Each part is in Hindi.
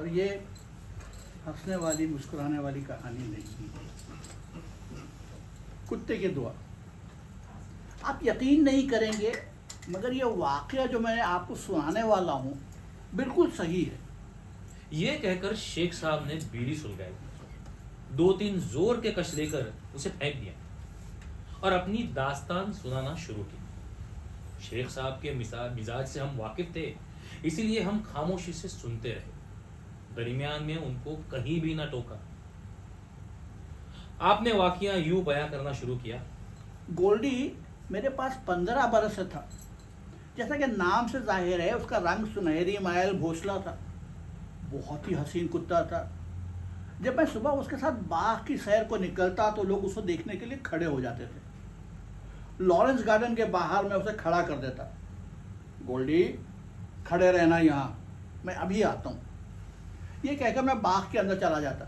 और ये हंसने वाली मुस्कुराने वाली कहानी नहीं है। कुत्ते की दुआ। आप यकीन नहीं करेंगे मगर ये वाक़या जो मैं आपको सुनाने वाला हूँ बिल्कुल सही है। ये कहकर शेख साहब ने बीड़ी सुलगाई, 2-3 जोर के कश लेकर उसे फेंक दिया और अपनी दास्तान सुनाना शुरू की। शेख साहब के मिजाज से हम वाकिफ थे, इसीलिए हम खामोशी से सुनते रहे। दरमियान में उनको कहीं भी ना टोका। आपने वाकया यूं बयां करना शुरू किया। गोल्डी मेरे पास 15 बरस से था। जैसा कि नाम से जाहिर है उसका रंग सुनहरी मायल भोसला था। बहुत ही हसीन कुत्ता था। जब मैं सुबह उसके साथ बाग की सैर को निकलता तो लोग उसको देखने के लिए खड़े हो जाते थे। लॉरेंस गार्डन के बाहर मैं उसे खड़ा कर देता। गोल्डी खड़े रहना यहाँ, मैं अभी आता हूँ। ये कहकर मैं बाग के अंदर चला जाता।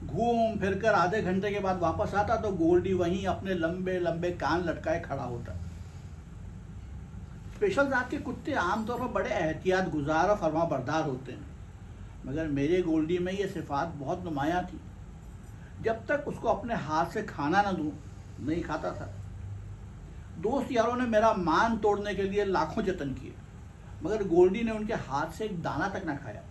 घूम फिर कर आधे घंटे के बाद वापस आता तो गोल्डी वहीं अपने लंबे लंबे कान लटकाए खड़ा होता। स्पेशल जात के कुत्ते आमतौर पर बड़े एहतियात गुजार और फरमा बरदार होते हैं, मगर मेरे गोल्डी में ये सिफात बहुत नुमायाँ थी। जब तक उसको अपने हाथ से खाना न दूं नहीं खाता था। दोस्त यारों ने मेरा मान तोड़ने के लिए लाखों जतन किए, मगर गोल्डी ने उनके हाथ से एक दाना तक न खाया।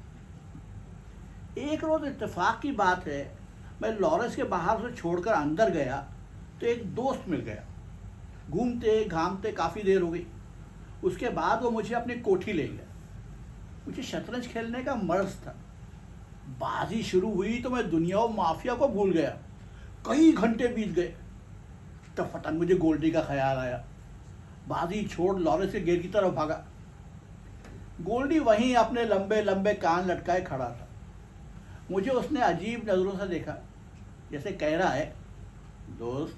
एक रोज इत्तेफाक की बात है, मैं लॉरेंस के बाहर से छोड़कर अंदर गया तो एक दोस्त मिल गया। घूमते घामते काफ़ी देर हो गई। उसके बाद वो मुझे अपनी कोठी ले गया। मुझे शतरंज खेलने का मर्ज था। बाजी शुरू हुई तो मैं दुनिया और माफिया को भूल गया। कई घंटे बीत गए। तब फटन मुझे गोल्डी का ख्याल आया। बाजी छोड़ लॉरेंस के गेट की तरफ भागा। गोल्डी वहीं अपने लंबे लंबे कान लटकाए खड़ा था। मुझे उसने अजीब नज़रों से देखा, जैसे कह रहा है, दोस्त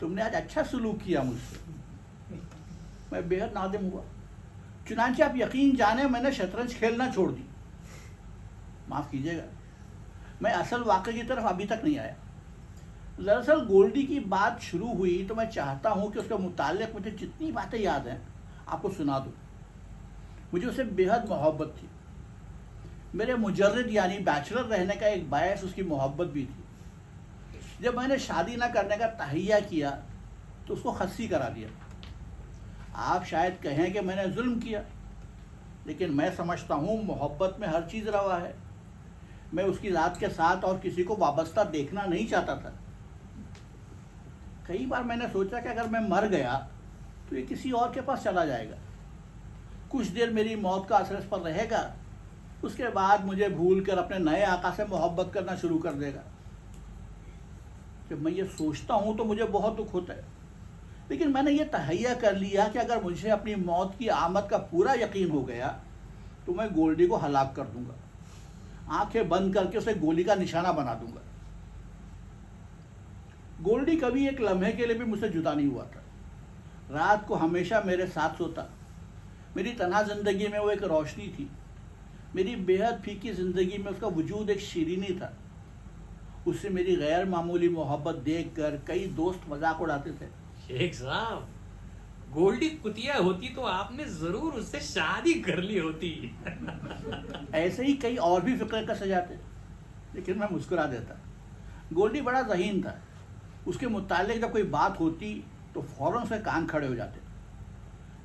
तुमने आज अच्छा सलूक किया मुझसे। मैं बेहद नादिम हुआ। चुनांचे आप यकीन जाने मैंने शतरंज खेलना छोड़ दी। माफ़ कीजिएगा, मैं असल वाक़े की तरफ अभी तक नहीं आया। दरअसल गोल्डी की बात शुरू हुई तो मैं चाहता हूँ कि उसके मुताल्लिक़ मुझे जितनी बातें याद हैं आपको सुना दूँ। मुझे उससे बेहद मोहब्बत थी। मेरे मुजर्रिद यानी बैचलर रहने का एक बायस उसकी मोहब्बत भी थी। जब मैंने शादी ना करने का तहैया किया तो उसको खस्सी करा दिया। आप शायद कहें कि मैंने जुल्म किया, लेकिन मैं समझता हूँ मोहब्बत में हर चीज़ रवा है। मैं उसकी ज़ात के साथ और किसी को वाबस्ता देखना नहीं चाहता था। कई बार मैंने सोचा कि अगर मैं मर गया तो ये किसी और के पास चला जाएगा। कुछ देर मेरी मौत का असर इस पर रहेगा, उसके बाद मुझे भूल कर अपने नए आका से मोहब्बत करना शुरू कर देगा। जब मैं ये सोचता हूँ तो मुझे बहुत दुख होता है, लेकिन मैंने ये तहैया कर लिया कि अगर मुझे अपनी मौत की आमद का पूरा यकीन हो गया तो मैं गोल्डी को हलाक कर दूंगा। आंखें बंद करके उसे गोली का निशाना बना दूंगा। गोल्डी कभी एक लम्हे के लिए भी मुझसे जुदा नहीं हुआ था। रात को हमेशा मेरे साथ सोता। मेरी तन्हा जिंदगी में वो एक रोशनी थी। मेरी बेहद फीकी ज़िंदगी में उसका वजूद एक शीरीनी था। उससे मेरी गैर मामूली मोहब्बत देखकर कई दोस्त मजाक उड़ाते थे। शेख साहब, गोल्डी कुतिया होती तो आपने जरूर उससे शादी कर ली होती। ऐसे ही कई और भी फिक्र कर सजाते, लेकिन मैं मुस्कुरा देता। गोल्डी बड़ा ज़हीन था। उसके मुतालिक जब कोई बात होती तो फ़ौरन से कान खड़े हो जाते।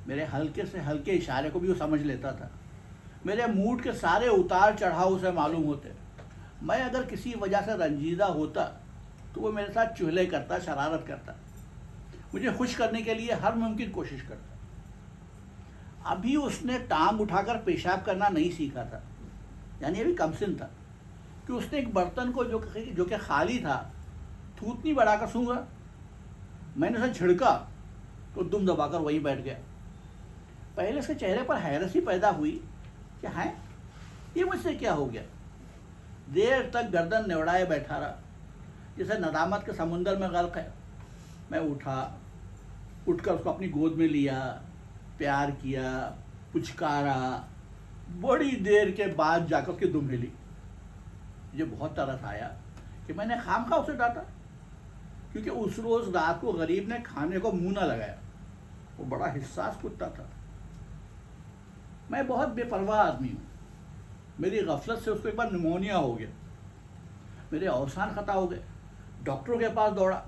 मेरे हल्के से हल्के इशारे को भी वो समझ लेता था। मेरे मूड के सारे उतार चढ़ाव उसे मालूम होते। मैं अगर किसी वजह से रंजीदा होता तो वो मेरे साथ चुहले करता, शरारत करता, मुझे खुश करने के लिए हर मुमकिन कोशिश करता। अभी उसने टांग उठाकर पेशाब करना नहीं सीखा था, यानी अभी कमसिन था कि उसने एक बर्तन को जो कि खाली था थूथनी बढ़ाकर सूंघा। मैंने उसे झिड़का तो दुम दबाकर वहीं बैठ गया। पहले उसके चेहरे पर हैरत सी पैदा हुई कि हैं ये मुझसे क्या हो गया। देर तक गर्दन नेवड़ाए बैठा रहा, जैसे नदामत के समुंदर में गर्क है। मैं उठकर उसको अपनी गोद में लिया, प्यार किया, पुचकारा। बड़ी देर के बाद जाकर उसकी दुम हिली। मुझे बहुत तरस आया कि मैंने खामखा उसे डांटा, क्योंकि उस रोज़ रात को गरीब ने खाने को मुंह न लगाया। वो बड़ा हिस्सास कुत्ता था। मैं बहुत बेपरवाह आदमी हूँ। मेरी गफलत से उसको एक बार निमोनिया हो गया, मेरे अवसान खता हो गए, डॉक्टरों के पास दौड़ा,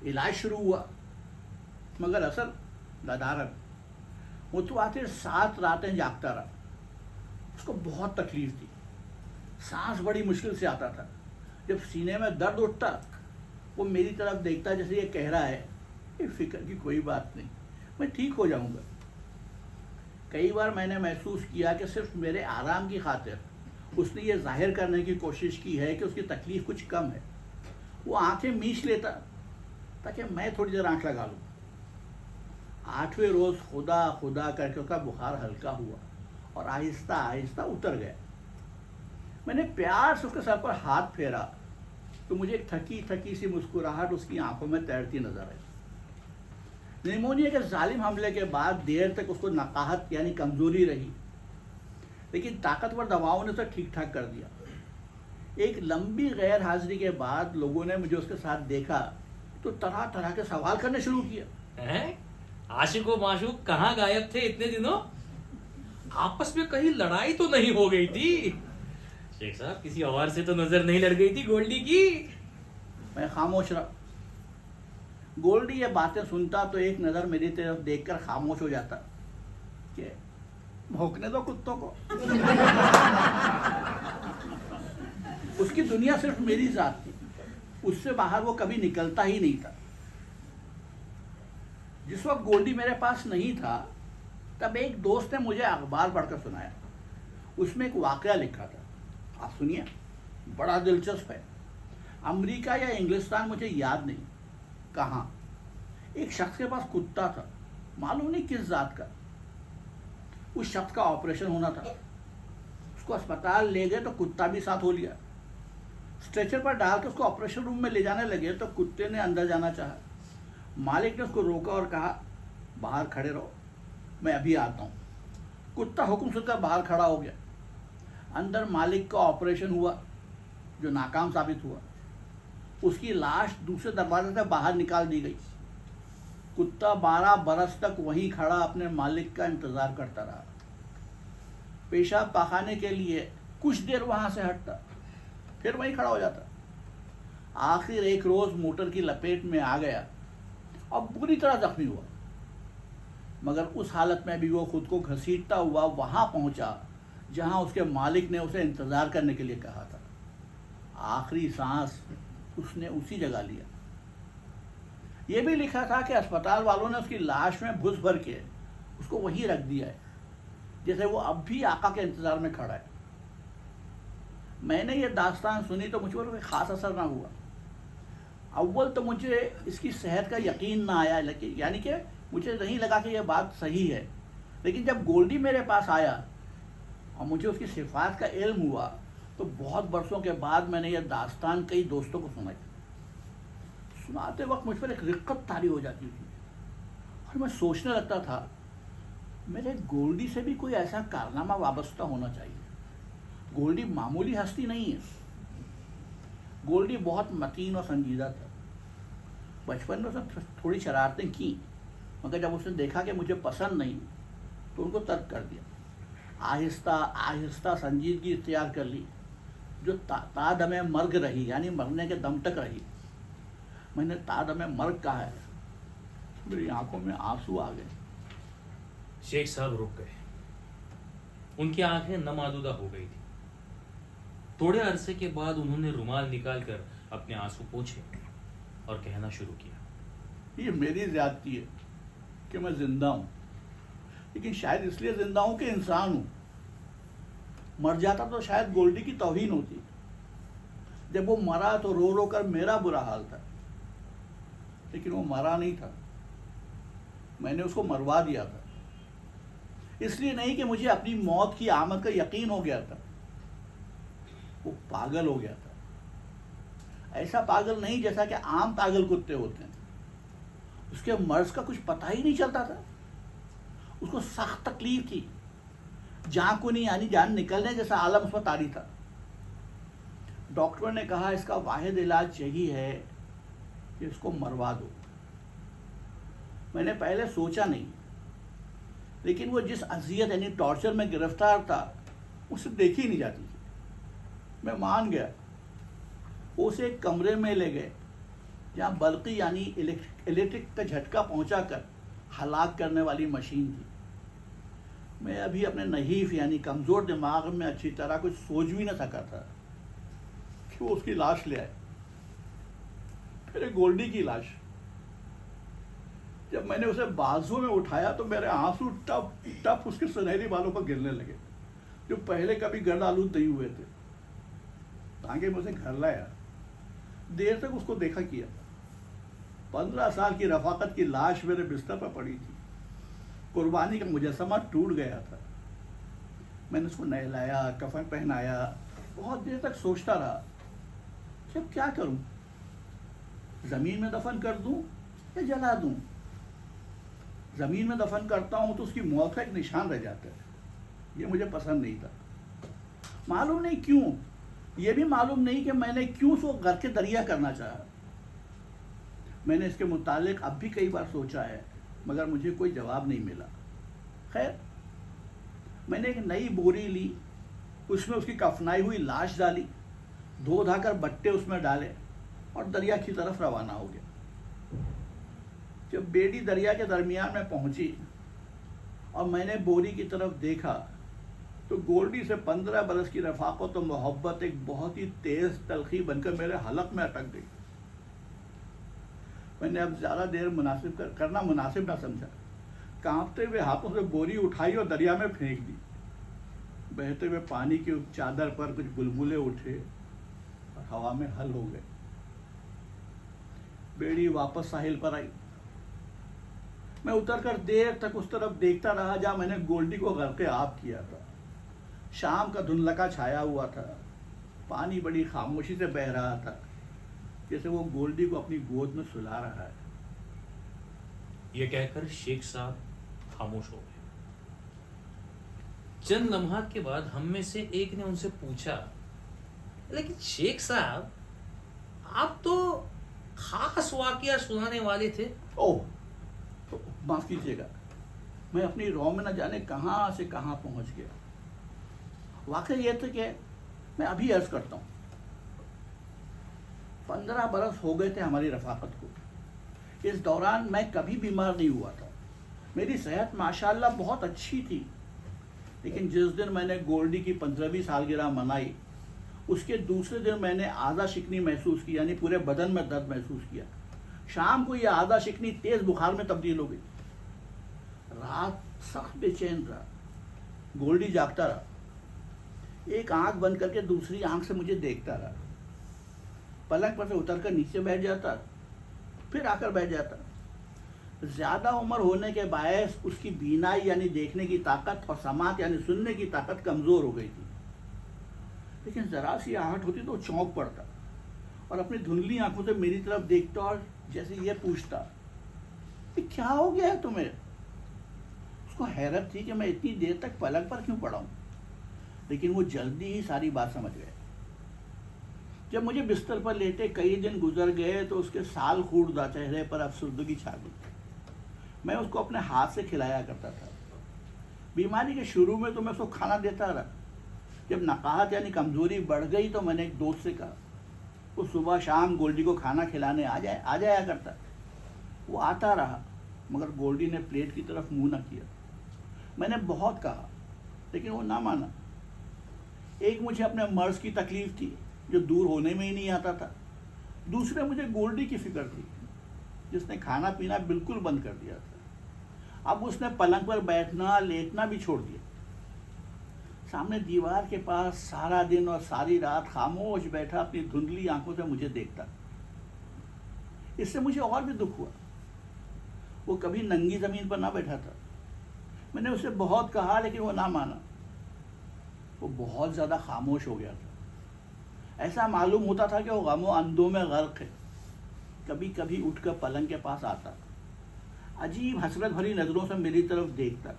इलाज शुरू हुआ, मगर असर लदारन। वो तो आखिर 7 रातें जागता रहा। उसको बहुत तकलीफ थी, सांस बड़ी मुश्किल से आता था। जब सीने में दर्द उठता, वो मेरी तरफ देखता जैसे ये कह रहा है कि फिक्र की कोई बात नहीं, मैं ठीक हो जाऊंगा। कई बार मैंने महसूस किया कि सिर्फ मेरे आराम की खातिर उसने ये जाहिर करने की कोशिश की है कि उसकी तकलीफ कुछ कम है। वो आंखें मीच लेता ताकि मैं थोड़ी देर आंख लगा लूँ। 8वें रोज़ खुदा खुदा करके उसका बुखार हल्का हुआ और आहिस्ता आहिस्ता उतर गया। मैंने प्यार से उसके सर पर हाथ फेरा तो मुझे एक थकी थकी सी मुस्कुराहट उसकी आंखों में तैरती नजर आई। निमोनिया के जालिम हमले के बाद देर तक उसको नकाहत यानी कमजोरी रही, लेकिन ताकतवर दवाओं ने उसे ठीक ठाक कर दिया। एक लंबी गैर हाजिरी के बाद लोगों ने मुझे उसके साथ देखा तो तरह तरह के सवाल करने शुरू किया। हैं? आशिक व माशूक कहाँ गायब थे इतने दिनों? आपस में कहीं लड़ाई तो नहीं हो गई थी? शेख साहब किसी और से तो नजर नहीं लड़ गई थी गोल्डी की? मैं खामोश रहा। गोल्डी ये बातें सुनता तो एक नज़र मेरी तरफ देखकर खामोश हो जाता कि भौंकने दो कुत्तों को। उसकी दुनिया सिर्फ मेरी जात थी, उससे बाहर वो कभी निकलता ही नहीं था। जिस वक्त गोल्डी मेरे पास नहीं था, तब एक दोस्त ने मुझे अखबार पढ़कर सुनाया। उसमें एक वाकया लिखा था, आप सुनिए, बड़ा दिलचस्प है। अमेरिका या इंग्लिस्तान मुझे याद नहीं कहाँ, एक शख्स के पास कुत्ता था, मालूम नहीं किस जात का। उस शख्स का ऑपरेशन होना था, उसको अस्पताल ले गए तो कुत्ता भी साथ हो लिया। स्ट्रेचर पर डाल के उसको ऑपरेशन रूम में ले जाने लगे तो कुत्ते ने अंदर जाना चाहा। मालिक ने उसको रोका और कहा, बाहर खड़े रहो, मैं अभी आता हूँ। कुत्ता हुक्म सुनकर बाहर खड़ा हो गया। अंदर मालिक का ऑपरेशन हुआ जो नाकाम साबित हुआ। उसकी लाश दूसरे दरवाजे से बाहर निकाल दी गई। कुत्ता 12 बरस तक वहीं खड़ा अपने मालिक का इंतजार करता रहा। पेशाब पखाने के लिए कुछ देर वहां से हटता, फिर वहीं खड़ा हो जाता। आखिर एक रोज मोटर की लपेट में आ गया और बुरी तरह जख्मी हुआ, मगर उस हालत में भी वो खुद को घसीटता हुआ वहां पहुंचा जहां उसके मालिक ने उसे इंतजार करने के लिए कहा था। आखिरी सांस उसने उसी जगह लिया। ये भी लिखा था कि अस्पताल वालों ने उसकी लाश में भुस भर के उसको वहीं रख दिया है, जैसे वो अब भी आका के इंतजार में खड़ा है। मैंने ये दास्तान सुनी तो मुझ पर कोई खास असर ना हुआ। अव्वल तो मुझे इसकी सेहत का यकीन ना आया, लेकिन यानी कि मुझे नहीं लगा कि यह बात सही है। लेकिन जब गोल्डी मेरे पास आया और मुझे उसकी सिफात का इल्म हुआ तो बहुत बरसों के बाद मैंने यह दास्तान कई दोस्तों को सुनाई। सुनाते वक्त मुझ पर एक रिक्कत तारी हो जाती थी और मैं सोचने लगता था, मेरे गोल्डी से भी कोई ऐसा कारनामा वाबस्ता होना चाहिए। गोल्डी मामूली हस्ती नहीं है। गोल्डी बहुत मतीन और संजीदा था। बचपन में उसने थोड़ी शरारतें की, मगर जब उसने देखा कि मुझे पसंद नहीं तो उनको तर्क कर दिया। आहिस्ता आहिस्ता संजीदगी इख्तियार कर ली, जो तादमे मर्ग रही, यानी मरने के दम तक रही। मैंने तादमे मर्ग कहा है, मेरी आंखों में आंसू आ गए। शेख साहब रुक गए। उनकी आंखें नमादुदा हो गई थी। थोड़े अरसे के बाद उन्होंने रुमाल निकालकर अपने आंसू पोंछे और कहना शुरू किया, ये मेरी ज्यादती है कि मैं जिंदा हूं, लेकिन शायद इसलिए जिंदा हूं कि इंसान हूं। मर जाता तो शायद गोल्डी की तौहीन होती। जब वो मरा तो रो रो कर मेरा बुरा हाल था, लेकिन वो मरा नहीं था, मैंने उसको मरवा दिया था। इसलिए नहीं कि मुझे अपनी मौत की आमद का यकीन हो गया था, वो पागल हो गया था। ऐसा पागल नहीं जैसा कि आम पागल कुत्ते होते हैं। उसके मर्ज का कुछ पता ही नहीं चलता था। उसको सख्त तकलीफ थी, जाकुनी यानी जान निकलने जैसा आलम उसमें तारी था। डॉक्टरों ने कहा इसका वाहिद इलाज यही है कि इसको मरवा दो। मैंने पहले सोचा नहीं, लेकिन वो जिस अजियत यानी टॉर्चर में गिरफ्तार था उसे देखी नहीं जाती थी। मैं मान गया। उसे एक कमरे में ले गए जहाँ बल्कि यानी इलेक्ट्रिक का झटका पहुंचाकर हलाक करने वाली मशीन थी। मैं अभी अपने नहीफ यानी कमज़ोर दिमाग में अच्छी तरह कुछ सोच भी न सका था कि वो उसकी लाश ले आए, फिर एक गोल्डी की लाश। जब मैंने उसे बाजू में उठाया तो मेरे आंसू टप टप उसके सुनहरी बालों पर गिरने लगे, जो पहले कभी गर्द आलूद नहीं हुए थे। ताकि मैं उसे घर लाया, देर तक उसको देखा किया। 15 साल की रफाकत की लाश मेरे बिस्तर पर पड़ी थी। कुर्बानी का मुजस्समा टूट गया था। मैंने उसको नहलाया, कफन पहनाया। बहुत देर तक सोचता रहा कि अब क्या करूं, जमीन में दफन कर दूं या जला दूं। जमीन में दफन करता हूं तो उसकी मौत का एक निशान रह जाता है। ये मुझे पसंद नहीं था। मालूम नहीं क्यों, ये भी मालूम नहीं कि मैंने क्यों उसको घर के दरिया करना चाहा। मैंने इसके मुतालिक अब भी कई बार सोचा है, मगर मुझे कोई जवाब नहीं मिला। खैर, मैंने एक नई बोरी ली, उसमें उसकी कफनाई हुई लाश डाली, धो धाकर बट्टे उसमें डाले और दरिया की तरफ रवाना हो गया। जब बेड़ी दरिया के दरमियान में पहुंची और मैंने बोरी की तरफ देखा तो गोल्डी से 15 बरस की रफाकत और मोहब्बत एक बहुत ही तेज तलखी बनकर मेरे हलक में अटक गई। मैंने अब ज़्यादा देर करना मुनासिब ना समझा। कांपते हुए हाथों से बोरी उठाई और दरिया में फेंक दी। बहते हुए पानी की चादर पर कुछ बुलबुले उठे और हवा में हल हो गए। बेड़ी वापस साहिल पर आई। मैं उतरकर देर तक उस तरफ देखता रहा जहां मैंने गोल्डी को गरक़े आब किया था। शाम का धुंधलका छाया हुआ था। पानी बड़ी खामोशी से बह रहा था, जैसे वो गोल्डी को अपनी गोद में सुला रहा है। ये कहकर शेख साहब खामोश हो गए। चंद लम्हात के बाद हम में से एक ने उनसे पूछा, लेकिन शेख साहब, आप तो खास वाकया सुनाने वाले थे। ओह, तो माफ कीजिएगा, मैं अपनी रौ में न जाने कहाँ से कहाँ पहुँच गया। वाकई ये था कि मैं अभी अर्ज करता हूँ, 15 बरस हो गए थे हमारी रफाकत को। इस दौरान मैं कभी बीमार नहीं हुआ था। मेरी सेहत माशाल्लाह बहुत अच्छी थी। लेकिन जिस दिन मैंने गोल्डी की 15वीं सालगिरह मनाई, उसके दूसरे दिन मैंने आधा शिकनी महसूस की, यानी पूरे बदन में दर्द महसूस किया। शाम को यह आधा शिकनी तेज बुखार में तब्दील हो गई। रात सख्त बेचैन रहा। गोल्डी जागता रहा, एक आंख बंद करके दूसरी आंख से मुझे देखता रहा। पलंग पर से उतरकर नीचे बैठ जाता, फिर आकर बैठ जाता। ज्यादा उम्र होने के बायस उसकी बीनाई यानी देखने की ताकत और समात यानी सुनने की ताकत कमजोर हो गई थी। लेकिन जरा सी आहट होती तो चौंक पड़ता और अपनी धुंधली आंखों से मेरी तरफ देखता और जैसे ये पूछता, क्या हो गया है तुम्हें? उसको हैरत थी कि मैं इतनी देर तक पलंग पर क्यों पड़ा हूं, लेकिन वो जल्दी ही सारी बात समझ गए। जब मुझे बिस्तर पर लेटे कई दिन गुजर गए तो उसके साल खूरदा चेहरे पर अफसुर्दगी छा गई। मैं उसको अपने हाथ से खिलाया करता था। बीमारी के शुरू में तो मैं उसको खाना देता रहा। जब नकाहत यानी कमजोरी बढ़ गई तो मैंने एक दोस्त से कहा, वो सुबह शाम गोल्डी को खाना खिलाने आ जाया करता। वो आता रहा, मगर गोल्डी ने प्लेट की तरफ मुंह न किया। मैंने बहुत कहा, लेकिन वो ना माना। एक मुझे अपने मर्ज की तकलीफ थी जो दूर होने में ही नहीं आता था। दूसरे मुझे गोल्डी की फिक्र थी जिसने खाना पीना बिल्कुल बंद कर दिया था। अब उसने पलंग पर बैठना लेटना भी छोड़ दिया। सामने दीवार के पास सारा दिन और सारी रात खामोश बैठा अपनी धुंधली आंखों से मुझे देखता। इससे मुझे और भी दुख हुआ। वो कभी नंगी जमीन पर ना बैठा था। मैंने उसे बहुत कहा, लेकिन वो ना माना। वो बहुत ज्यादा खामोश हो गया था। ऐसा मालूम होता था कि वो गमो अंधों में गर्क है। कभी कभी उठकर पलंग के पास आता, अजीब हसरत भरी नजरों से मेरी तरफ देखता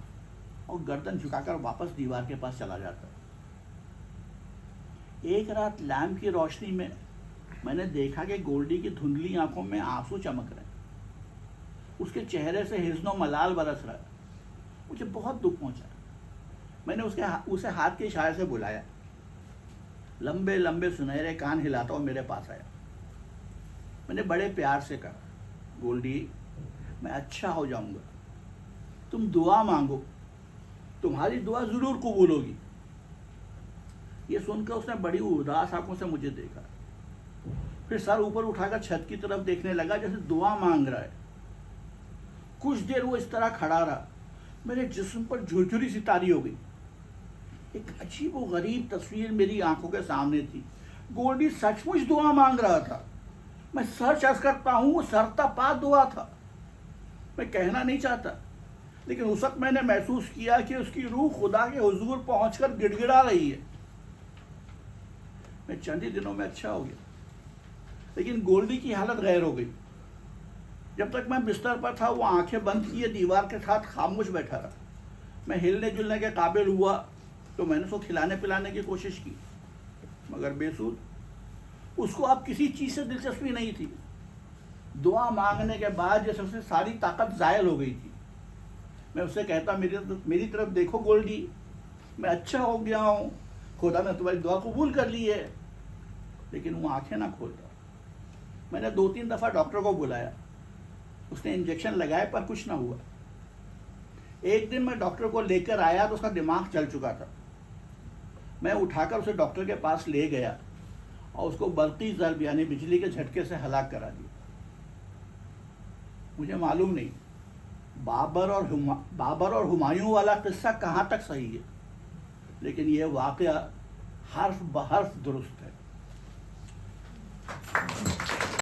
और गर्दन झुकाकर वापस दीवार के पास चला जाता। एक रात लैंप की रोशनी में मैंने देखा कि गोल्डी की धुंधली आंखों में आंसू चमक रहे। उसके चेहरे से हिज़्नो मलाल बरस रहा। मुझे बहुत दुख पहुंचा। मैंने उसे हाथ के इशारे से बुलाया। लंबे लंबे सुनहरे कान हिलाता हुआ मेरे पास आया। मैंने बड़े प्यार से कहा, गोल्डी मैं अच्छा हो जाऊंगा, तुम दुआ मांगो, तुम्हारी दुआ जरूर कबूल होगी। ये सुनकर उसने बड़ी उदास आंखों से मुझे देखा, फिर सर ऊपर उठाकर छत की तरफ देखने लगा जैसे दुआ मांग रहा है। कुछ देर वो इस तरह खड़ा रहा, मेरे जिस्म पर झुरझुरी सी तारी हो गई। एक अजीब व गरीब तस्वीर मेरी आंखों के सामने थी। गोल्डी सचमुच दुआ मांग रहा था। मैं सच अर्ज करता हूं, वो सरतापा दुआ था। मैं कहना नहीं चाहता, लेकिन उस वक्त मैंने महसूस किया कि उसकी रूह खुदा के हुजूर पहुंचकर गिड़गिड़ा रही है। मैं चंद ही दिनों में अच्छा हो गया, लेकिन गोल्डी की हालत गैर हो गई। जब तक मैं बिस्तर पर था वो आंखें बंद किए दीवार के साथ खामोश बैठा रहा। मैं हिलने जुलने के काबिल हुआ तो मैंने उसको खिलाने पिलाने की कोशिश की, मगर बेसूद। उसको अब किसी चीज से दिलचस्पी नहीं थी। दुआ मांगने के बाद जैसे उससे सारी ताकत जायल हो गई थी। मैं उससे कहता, मेरी तरफ देखो गोल्डी, मैं अच्छा हो गया हूँ, खुदा ने तुम्हारी दुआ कबूल कर ली है। लेकिन वो आंखें ना खोलता। मैंने 2-3 दफा डॉक्टर को बुलाया, उसने इंजेक्शन लगाए पर कुछ ना हुआ। एक दिन मैं डॉक्टर को लेकर आया तो उसका दिमाग चल चुका था। मैं उठाकर उसे डॉक्टर के पास ले गया और उसको बरकी ज़र्ब यानी बिजली के झटके से हलाक करा दिया। मुझे मालूम नहीं बाबर और हुमायूं वाला किस्सा कहाँ तक सही है, लेकिन यह वाकया हर्फ बहर्फ दुरुस्त